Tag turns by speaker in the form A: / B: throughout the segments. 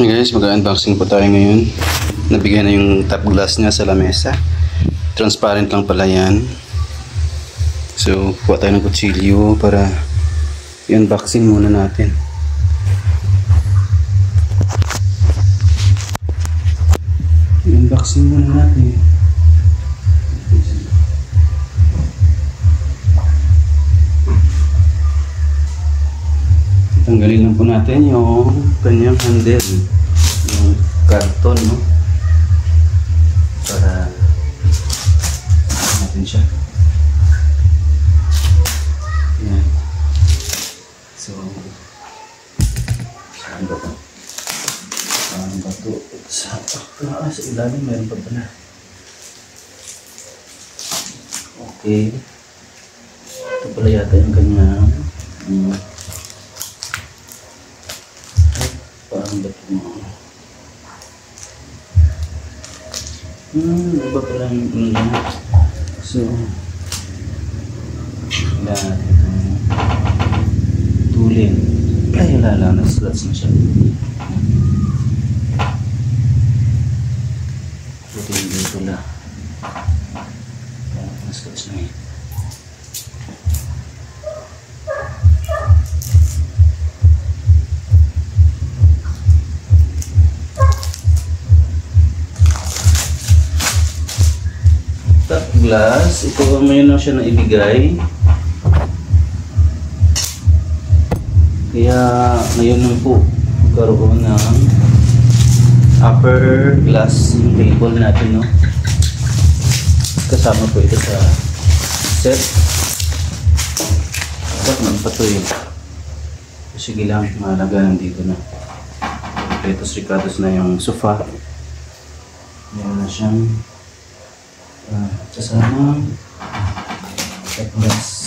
A: Hey guys, mag-unboxing po tayo ngayon. Nabigyan na yung top glass niya sa lamesa. Transparent lang pala yan. So, kuha tayo ng kutsilyo para i-unboxing muna natin. I-unboxing muna natin. Tanggalin lang po natin yung kanyang handle, yung karton, no? Para natin siya. Yan. So, saan ba ito? Saan ba ito? Sa ilalim, mayroon pa pala. Okay. Ito pala yata yung kanyang parang ba't mo? Iba pala yung niya. So, lahat itong tulin. Ay, lala, nag-slots na siya. Buti hindi pala. Nag-slots na eh. Top glass, ito ngayon lang siya na ibigay. Kaya ngayon lang po magkaroon ng upper glass yung table natin, no? Kasama po ito sa set. Dapat naman pa ito yun. Sige lang, mahalaga nandito na. Ito ricados na yung sofa. Meron na siyang kasama top glass.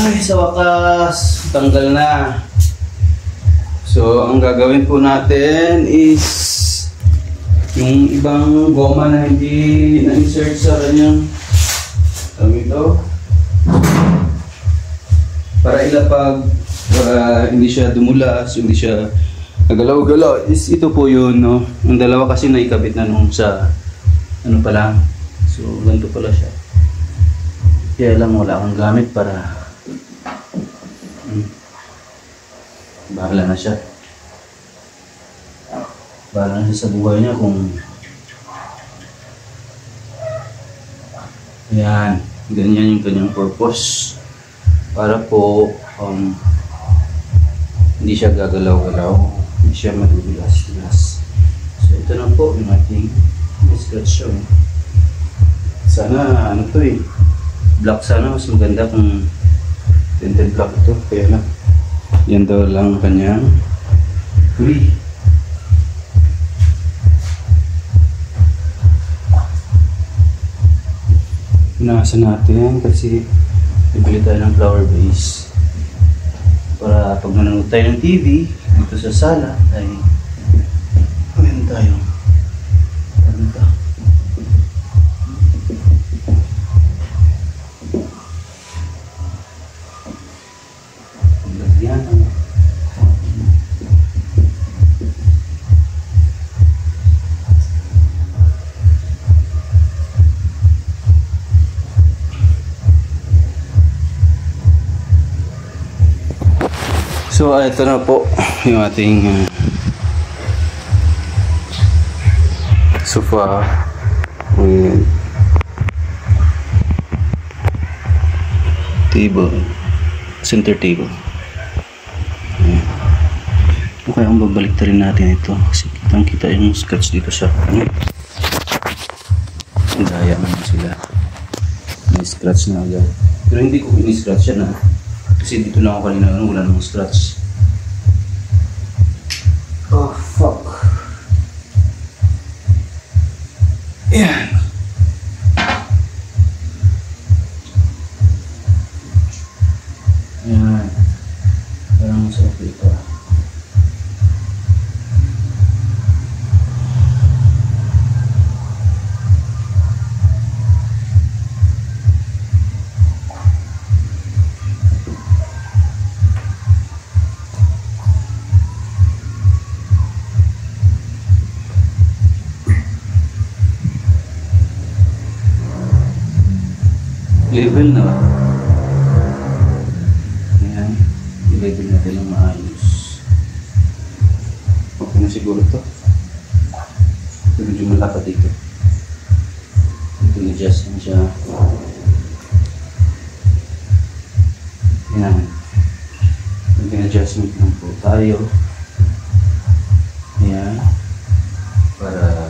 A: Ay, sa wakas, tanggal na. So, ang gagawin po natin is yung ibang goma na hindi na-insert sa kanyang ito para ilapag, para hindi siya dumulas, hindi siya nagalaw-galaw. Ito po yun, no? Ang dalawa kasi naikabit na nung sa ano pa lang. So, ganito pala siya. Kaya lang wala akong gamit para bahala na siya. Bahala na siya sa buhay niya kung yan, ganyan yung kanyang purpose para po hindi siya gagalaw-galaw, hindi siya madudulas-dulas. So ito na po yung ating scratch show. Sana ano to eh, black, sana mas maganda kung tinted black ito, kaya lang yan daw lang kanyang free. Pinasa natin kasi bibili tayo ng flower vase para pag nanonood tayo ng TV dito sa sala ay meron tayo ano ito. So ito na po yung ating sofa with table, center table. Okay, ang babalik rin natin ito kasi kitang kita yung scratch dito sa daya naman sila, may scratch na agad, pero hindi ko ini-scratch yan kasi dito lang ako kanina, wala namang scratch. Oh, fuck. Yan. Yan. Parang mas okay pa. Level na ba? Ayan. I-level natin ng maayos. Okay na siguro to. Ito medyo malapat dito. Ito i-adjust na siya. Ayan. Maging adjustment lang po tayo. Ayan. Para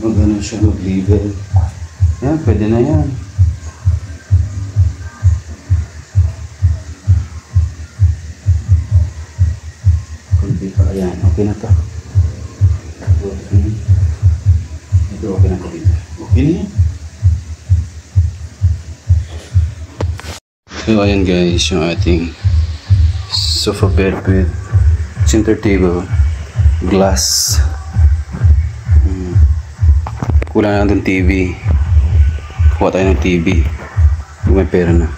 A: mag-ano siya mag-level. Ayan, pwede na yan. Ayan, okay na to. Ito okay na to dito. Okay na yan. So ayan guys, yung ating sofa bed with center table, glass. Kulang na ng TV. Kuha tayo ng TV kung may pera na.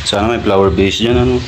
A: Sana may flower base dyan, ano?